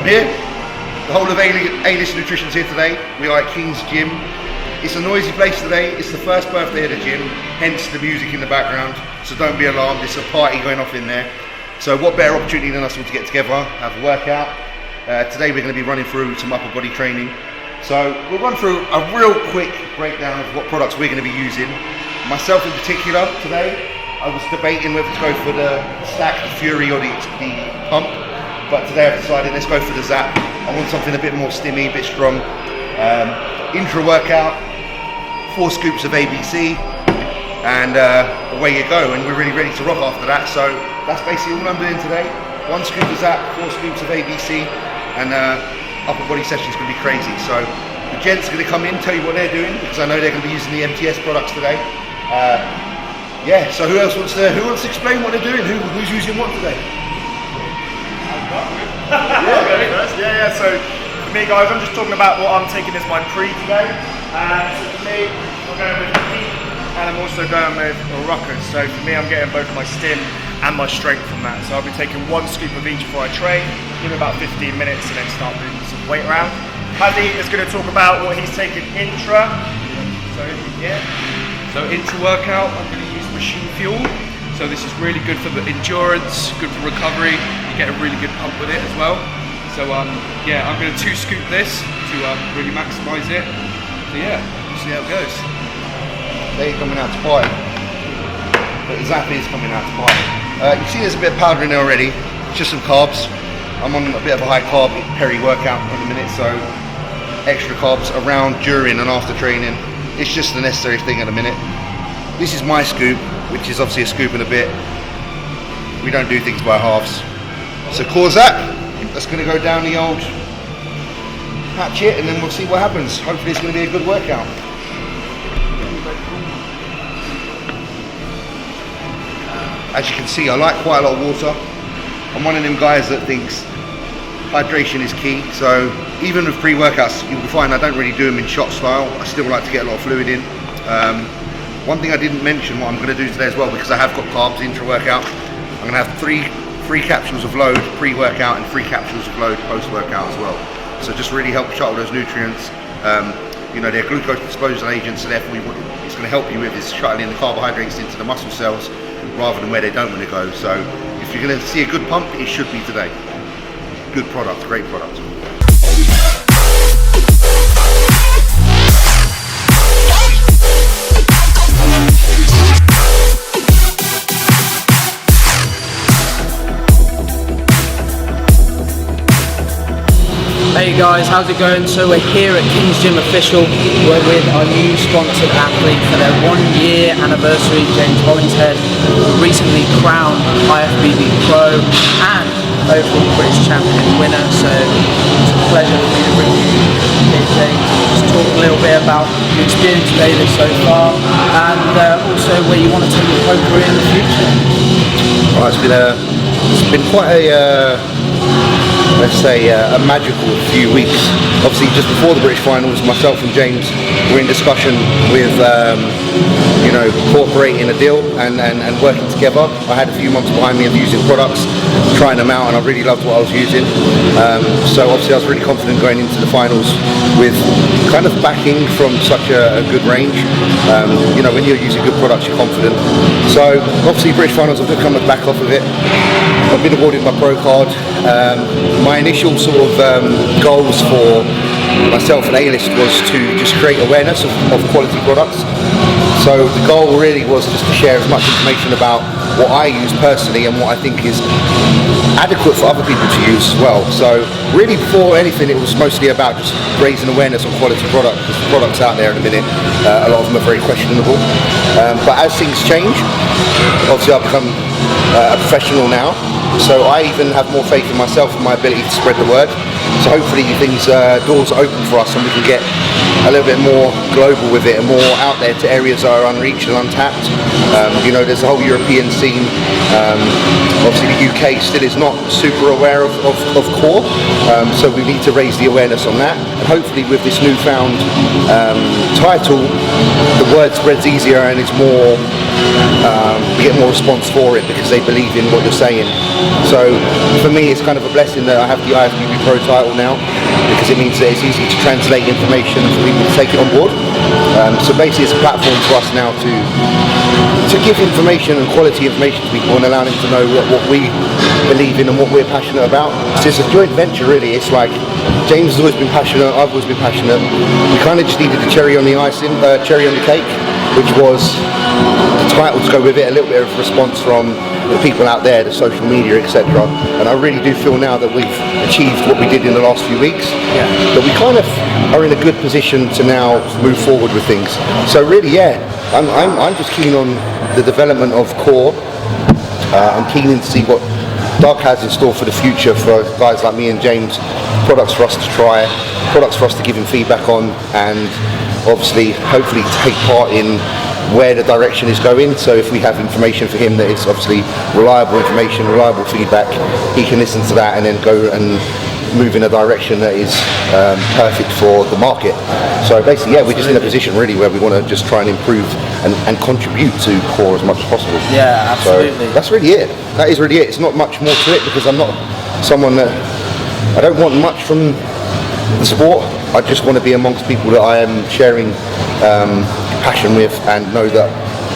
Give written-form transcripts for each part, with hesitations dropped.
here. The whole of A-List Nutrition's here today. We are at King's Gym. It's a noisy place today. It's the first birthday of the gym, hence the music in the background. So don't be alarmed, it's a party going off in there. So what better opportunity than us all to get together, have a workout. Today we're going to be running through some upper body training. So we'll run through a real quick breakdown of what products we're going to be using. Myself in particular today, I was debating whether to go for the Stack, the Fury or the Pump. But today I've decided let's go for the Zap. I want something a bit more stimmy, a bit strong. Intra workout, 4 scoops of ABC, and away you go. And we're really ready to rock after that. So that's basically all I'm doing today. 1 scoop of Zap, 4 scoops of ABC, and upper body session's gonna be crazy. So the gents are gonna come in, tell you what they're doing, because I know they're gonna be using the MTS products today. Yeah. So who wants to explain what they're doing? Who's using what today? Yeah. So for me, guys, I'm just talking about what I'm taking as my pre today. So for me, I'm going with Peak, and I'm also going with Rockers. So for me, I'm getting both my stim and my strength from that. So I'll be taking 1 scoop of each before I train, give it about 15 minutes, and then start moving some weight around. Paddy is going to talk about what he's taking intra. So yeah. So intra workout, I'm going to use Machine Fuel. So this is really good for the endurance, good for recovery. You get a really good pump with it as well. So yeah, I'm going to 2 scoop this to really maximise it. So yeah, we'll see how it goes. They're coming out to party. But Zap is coming out to party. You see there's a bit of powder in there already. It's just some carbs. I'm on a bit of a high carb peri-workout in a minute, so extra carbs around, during and after training. It's just the necessary thing at the minute. This is my scoop, which is obviously a scoop and a bit. We don't do things by halves. So core Zap, that's going to go down the old hatchet, and then we'll see what happens. Hopefully it's going to be a good workout. As you can see, I like quite a lot of water. I'm one of them guys that thinks hydration is key. So even with pre-workouts, you'll find I don't really do them in shot style. I still like to get a lot of fluid in. One thing I didn't mention, what I'm going to do today as well, because I have got carbs intra-workout, I'm going to have 3 capsules of load pre-workout and 3 capsules of load post-workout as well. So just really help shuttle those nutrients. You know, they're glucose disposal agents, so therefore it's going to help you with this shuttling the carbohydrates into the muscle cells rather than where they don't want to go. So if you're going to see a good pump, it should be today. Good product, great product. Hey guys, how's it going? So we're here at King's Gym Official. We're with our new sponsored athlete for their 1-year anniversary, James Hollingshead, recently crowned IFBB Pro and overall British champion winner. So it's a pleasure for me to bring you here, James. Just talk a little bit about your experience today so far, and also where you want to take your pro career in the future. Well, it's been quite a let's say a magical few weeks. Obviously just before the British finals, myself and James were in discussion with you know, incorporating a deal and working together. I had a few months behind me of using products, trying them out, and I really loved what I was using. So obviously I was really confident going into the finals with kind of backing from such a good range. You know, when you're using good products, you're confident. So obviously British finals, I've just come back off of it. I've been awarded my pro card. My initial sort of goals for myself and A-List was to just create awareness of quality products. So the goal really was just to share as much information about what I use personally and what I think is adequate for other people to use as well. So really before anything, it was mostly about just raising awareness on quality products, because the products out there in a minute, a lot of them are very questionable. But as things change, obviously I've become a professional now, so I even have more faith in myself and my ability to spread the word. So hopefully doors are open for us and we can get a little bit more global with it and more out there to areas that are unreached and untapped. You know, there's a whole European scene. Obviously the UK still is not super aware of core, so we need to raise the awareness on that. And hopefully with this newfound title, the word spreads easier and it's more we get more response for it because they believe in what you're saying. So for me, it's kind of a blessing that I have the IFBB Pro title now, because it means that it's easy to translate information for people to take it on board. So basically, it's a platform for us now to give information and quality information to people and allow them to know what we believe in and what we're passionate about. So it's a joint venture, really. It's like James has always been passionate, I've always been passionate. We kind of just needed the cherry on the cake, which was the title to go with it, a little bit of response from the people out there, the social media, etc. And I really do feel now that we've achieved what we did in the last few weeks, that we kind of are in a good position to now move forward with things. So really, I'm just keen on the development of Core. I'm keen to see what Doug has in store for the future for guys like me and James, products for us to try, products for us to give him feedback on, and obviously hopefully take part in where the direction is going. So if we have information for him that is obviously reliable information, reliable feedback, he can listen to that and then go and move in a direction that is perfect for the market. So basically, we're just in a position really where we want to just try and improve and contribute to Core as much as possible. Yeah, absolutely. So that's really it. That is really it. It's not much more to it, because I'm not someone that, I don't want much from the sport. I just want to be amongst people that I am sharing passion with, and know that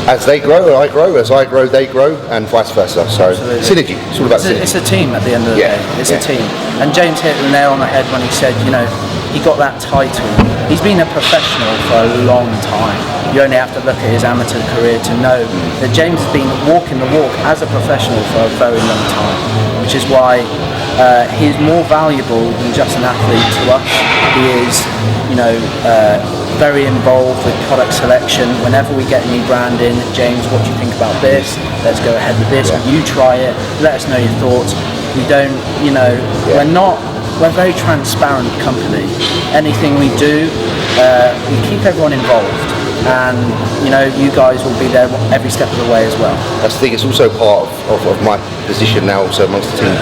as they grow, I grow, as I grow, they grow, and vice versa. So synergy, it's all about synergy. It's a team at the end of the day. It's a team. And James hit the nail on the head when he said, he got that title. He's been a professional for a long time. You only have to look at his amateur career to know that James has been walking the walk as a professional for a very long time, which is why he's more valuable than just an athlete to us. He is, very involved with product selection. Whenever we get a new brand in, James, what do you think about this? Let's go ahead with this. You try it. Let us know your thoughts. We don't, we're a very transparent company. Anything we do, we keep everyone involved. And you guys will be there every step of the way as well. That's the thing. It's also part of my position now, also amongst the team.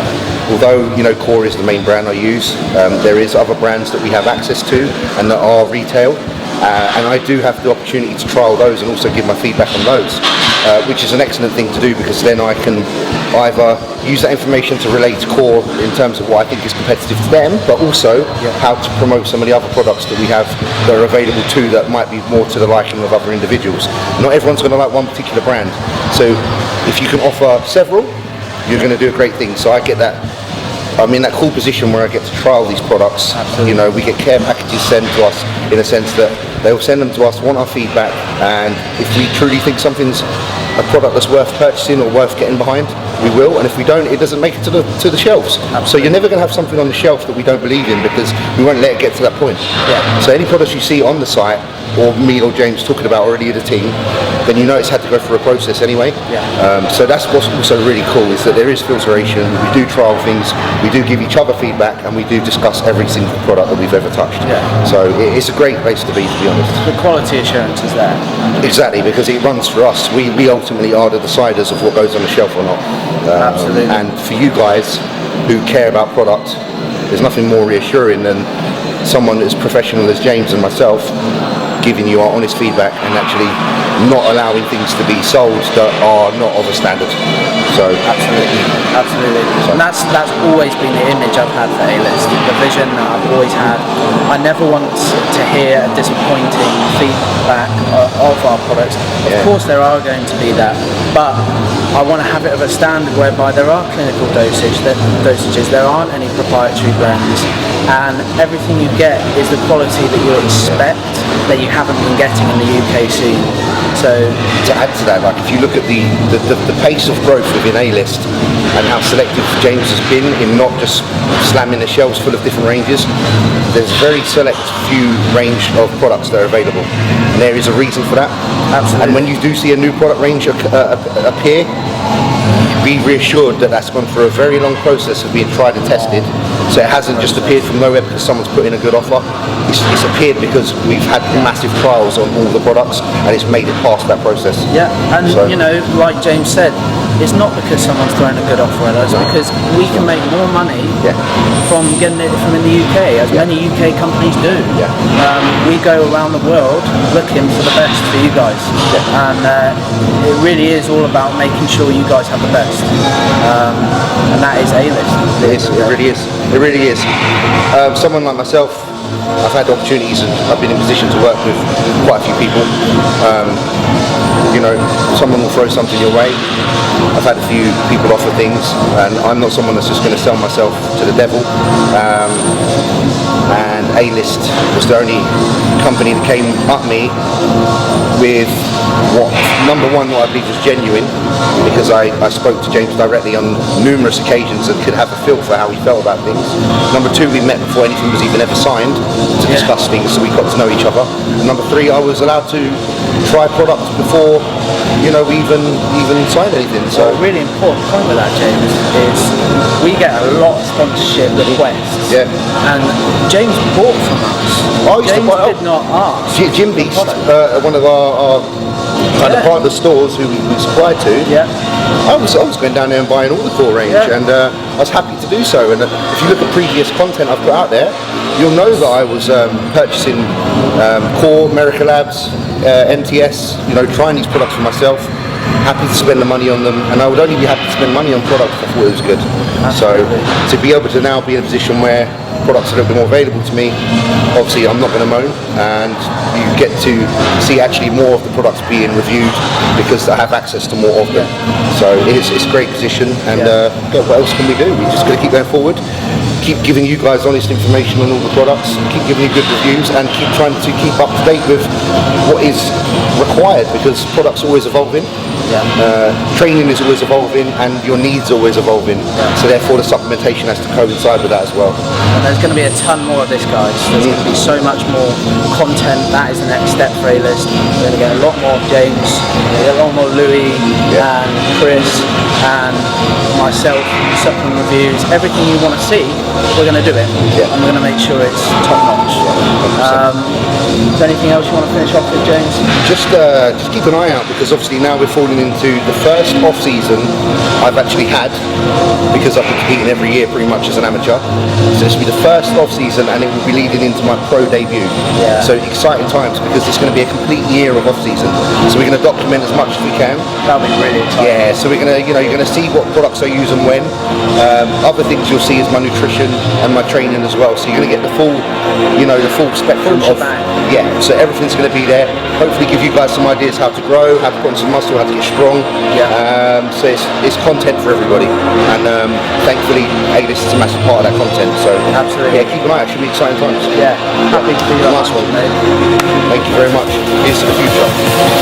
Although Core is the main brand I use, there is other brands that we have access to and that are retail, and I do have the opportunity to trial those and also give my feedback on those, which is an excellent thing to do, because then I can either use that information to relate to Core in terms of what I think is competitive to them, but also how to promote some of the other products that we have that are available too, that might be more to the liking of other individuals. Not everyone's going to like one particular brand, so if you can offer several, you're going to do a great thing. So I get that. I'm in that cool position where I get to trial these products. Absolutely. We get care packages sent to us, in a sense that they'll send them to us, want our feedback, and if we truly think something's a product that's worth purchasing or worth getting behind, we will. And if we don't, it doesn't make it to the shelves. Absolutely. So you're never going to have something on the shelf that we don't believe in, because we won't let it get to that point. So any products you see on the site, or me or James talking about already as a team, then it's had to go through a process anyway. So that's what's also really cool, is that there is filtration. We do trial things, we do give each other feedback, and we do discuss every single product that we've ever touched. So it's a great place to be honest. The quality assurance is there. Exactly, because it runs for us. We ultimately are the deciders of what goes on the shelf or not. Absolutely. And for you guys who care about product, there's nothing more reassuring than someone as professional as James and myself giving you our honest feedback and actually not allowing things to be sold that are not of a standard. So absolutely. And that's always been the image I've had for A-List, the vision that I've always had. I never want to hear a disappointing feedback of our products. Of course there are going to be that, but I want to have it of a standard whereby there are clinical dosages, there aren't any proprietary blends, and everything you get is the quality that you expect, that you haven't been getting in the UK scene. So to add to that, like if you look at the pace of growth within A-List and how selective James has been in not just slamming the shelves full of different ranges, there's very select few range of products that are available, and there is a reason for that. Absolutely. And when you do see a new product range appear, be reassured that that's gone through a very long process of being tried and tested. So it hasn't just appeared from nowhere because someone's put in a good offer. It's appeared because we've had massive trials on all the products, and it's made it past that process. and So, like James said, it's not because someone's throwing a good offer at us, because we can make more money Yeah. from getting it from in the UK, as many UK companies do. Yeah. We go around the world looking for the best for you guys, and it really is all about making sure you guys have the best, and that is A-list. It is. It really is. It really is. Someone like myself, I've had opportunities and I've been in position to work with quite a few people. You know, someone will throw something your way. I've had a few people offer things, and I'm not someone that's just going to sell myself to the devil. And A-List was the only company that came up me with what, number one, what I believe was genuine, because I spoke to James directly on numerous occasions and could have a feel for how he felt about things. Number two, we met before anything was even ever signed to discuss things, so we got to know each other. And number three, I was allowed to try products before, you know, we even signed anything. So So a really important point with that, James, is we get a lot of sponsorship requests. Yeah. And James bought from us. I used to James buy- did not ask. Jim for the Beast, product. one of our kind of partner stores who we supply to. Yeah. I was going down there and buying all the core range, Yeah. and I was happy to do so. And if you look at previous content I've put out there, you'll know that I was purchasing Core, America Labs, MTS, you know, trying these products for myself. Happy to spend the money on them, and I would only be happy to spend money on products if I thought it was good. Absolutely. So to be able to now be in a position where products are a little bit more available to me, obviously I'm not going to moan, and you get to see actually more of the products being reviewed because I have access to more of them. So it's a great position, and yeah, what else can we do? We just got to keep going forward, keep giving you guys honest information on all the products, keep giving you good reviews, and keep trying to keep up to date with what is required, because products are always evolving. Training is always evolving, and your needs are always evolving. So therefore the supplementation has to coincide with that as well. And there's going to be a ton more of this, guys. There's going to be so much more content. That is the next step for A-List. We're going to get a lot more of James, we're going to get a lot more Louis and Chris and myself, supplement reviews, everything you want to see, we're going to do it. And we're going to make sure it's top notch. Is there anything else you want to finish off with, James? Just keep an eye out, because obviously now we're falling into the first off season I've actually had, because I've been competing every year pretty much as an amateur. So this will be the first off season, and it will be leading into my pro debut. So exciting times, because it's going to be a complete year of off season. So we're going to document as much as we can. That'll be really exciting. Yeah, so we're going to, you know, you're going to see what products I use and when. Other things you'll see is my nutrition and my training as well. So you're going to get the full, you know, the full spectrum of, yeah. So everything's going to be there. Hopefully give you guys some ideas how to grow, how to put on some muscle, how to get strong. So it's content for everybody, and thankfully A-List is a massive part of that content. So absolutely, yeah, keep an eye out. It should be exciting times. Yeah, happy to be nice one. Thank you very much. Here's to the future.